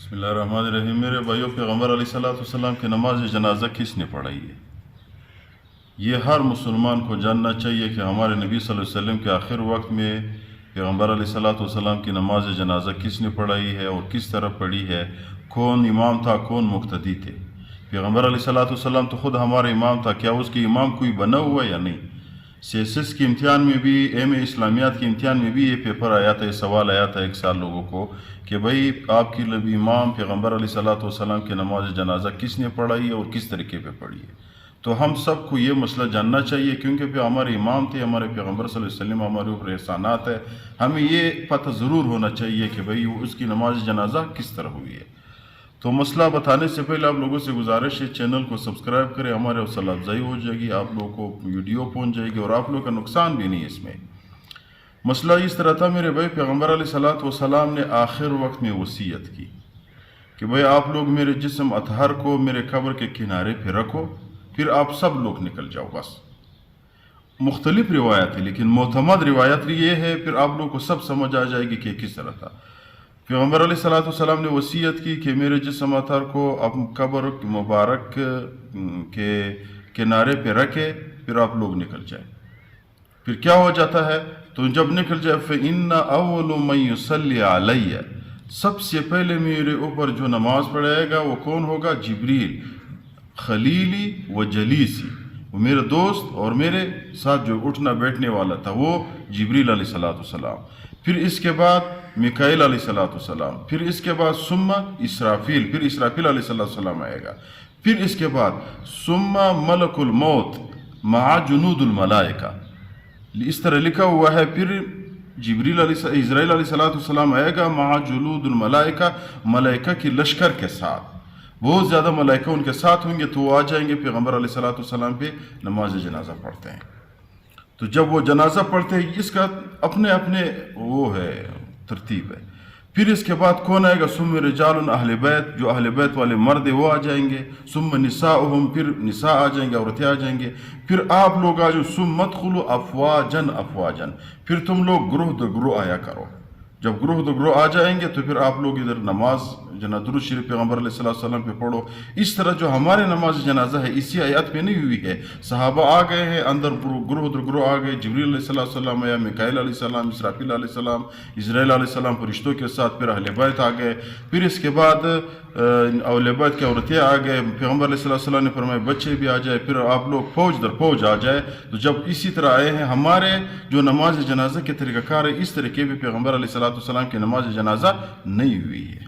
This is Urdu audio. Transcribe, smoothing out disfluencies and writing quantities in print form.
بسم اللہ الرحمن الرحیم۔ میرے بھائیوں، پیغمبر علیہ السلام کی نماز جنازہ کس نے پڑھائی ہے؟ یہ ہر مسلمان کو جاننا چاہیے کہ ہمارے نبی صلی اللہ علیہ وسلم کے آخر وقت میں پیغمبر علیہ السلام کی نماز جنازہ کس نے پڑھائی ہے اور کس طرح پڑھی ہے، کون امام تھا، کون مقتدی تھے۔ پیغمبر علیہ السلام تو خود ہمارے امام تھا، کیا اس کے امام کوئی بنا ہوا یا نہیں؟ CSS کے امتحان میں بھی، ایم اے اسلامیات کے امتحان میں بھی یہ پیپر آیا تھا، یہ سوال آیا تھا ایک سال لوگوں کو کہ بھائی آپ کی امام پیغمبر علیہ السلام کی نماز جنازہ کس نے پڑھائی ہے اور کس طریقے پہ پڑھی ہے۔ تو ہم سب کو یہ مسئلہ جاننا چاہیے، کیونکہ ہمارے امام تھے، ہمارے پیغمبر صلی اللہ علیہ وسلم ہمارے اوپر احسانات ہے، ہمیں یہ پتہ ضرور ہونا چاہیے کہ بھائی اس کی نماز جنازہ کس طرح ہوئی ہے۔ تو مسئلہ بتانے سے پہلے آپ لوگوں سے گزارش ہے چینل کو سبسکرائب کریں، ہمارے حوصلہ افزائی ہو جائے گی، آپ لوگوں کو ویڈیو پہنچ جائے گی اور آپ لوگوں کا نقصان بھی نہیں ہے اس میں۔ مسئلہ اس طرح تھا میرے بھائی، پیغمبر علیہ السلام نے آخر وقت میں وصیت کی کہ بھائی آپ لوگ میرے جسم اطہر کو میرے قبر کے کنارے پہ رکھو، پھر آپ سب لوگ نکل جاؤ بس۔ مختلف روایت ہے لیکن معتمد روایت یہ ہے، پھر آپ لوگوں کو سب سمجھ آ جائے گی کہ کس طرح تھا۔ پیغمبر علیہ السلام نے وصیت کی کہ میرے جسم اطہر کو اپنے قبر مبارک کے کنارے پہ رکھے، پھر آپ لوگ نکل جائیں۔ پھر کیا ہو جاتا ہے؟ تو جب نکل جائے فَإِنَّ أَوَّلُ مَن يُصَلِّ عَلَيَّ، سب سے پہلے میرے اوپر جو نماز پڑھائے گا وہ کون ہوگا؟ جبریل، خلیلی و جلیسی، وہ میرے دوست اور میرے ساتھ جو اٹھنا بیٹھنے والا تھا وہ جبریل علیہ السلام، پھر اس کے بعد میکائیل علیہ السلام، پھر اس کے بعد ثم اسرافیل، پھر اسرافیل علیہ السلام آئے گا، پھر اس کے بعد ثم ملک الموت مع جنود الملائکہ، اس طرح لکھا ہوا ہے، پھر اسرائیل علیہ السلام آئے گا مع جنود الملائکہ، ملائکہ کی لشکر کے ساتھ، بہت زیادہ ملائکہ ان کے ساتھ ہوں گے، تو وہ آ جائیں گے پیغمبر علیہ السلام پہ نماز جنازہ پڑھتے ہیں۔ تو جب وہ جنازہ پڑھتے ہیں اس کا اپنے اپنے وہ ہے ترتیب ہے۔ پھر اس کے بعد کون آئے گا؟ ثم رجال اہل بیت، جو اہل بیت والے مرد وہ آ جائیں گے، ثم نساؤہم، پھر نساء آ جائیں گے، عورتیں آ جائیں گے، پھر آپ لوگ آ جاؤ، ثم ادخلوا افواجا، پھر تم لوگ گروہ در گروہ آیا کرو۔ جب گروہ در گروہ آ جائیں گے تو پھر آپ لوگ ادھر نماز درود شریف پیغمبر علیہ السلام پہ پڑھو۔ اس طرح جو ہمارے نماز جنازہ ہے اسی آیات میں نہیں ہوئی ہے، صحابہ آ گئے ہیں اندر، گروہ در گروہ آ گئے، جبریل علیہ السلام یا میکائیل علیہ السلام، اسرافیل علیہ السلام، اسرائیل علیہ السلام فرشتوں کے ساتھ، پھر اہل بیت آ گئے، پھر اس کے بعد اہل بیت کی عورتیں آ گئے، پیغمبر علیہ السلام نے فرمایا بچے بھی آ جائے، پھر آپ لوگ فوج در فوج آ جائے۔ تو جب اسی طرح آئے ہیں ہمارے جو نماز جنازہ کے طریقہ کار ہے، اس طریقے پہ پیغمبر علیہ السلام کی نماز جنازہ نہیں ہوئی ہے۔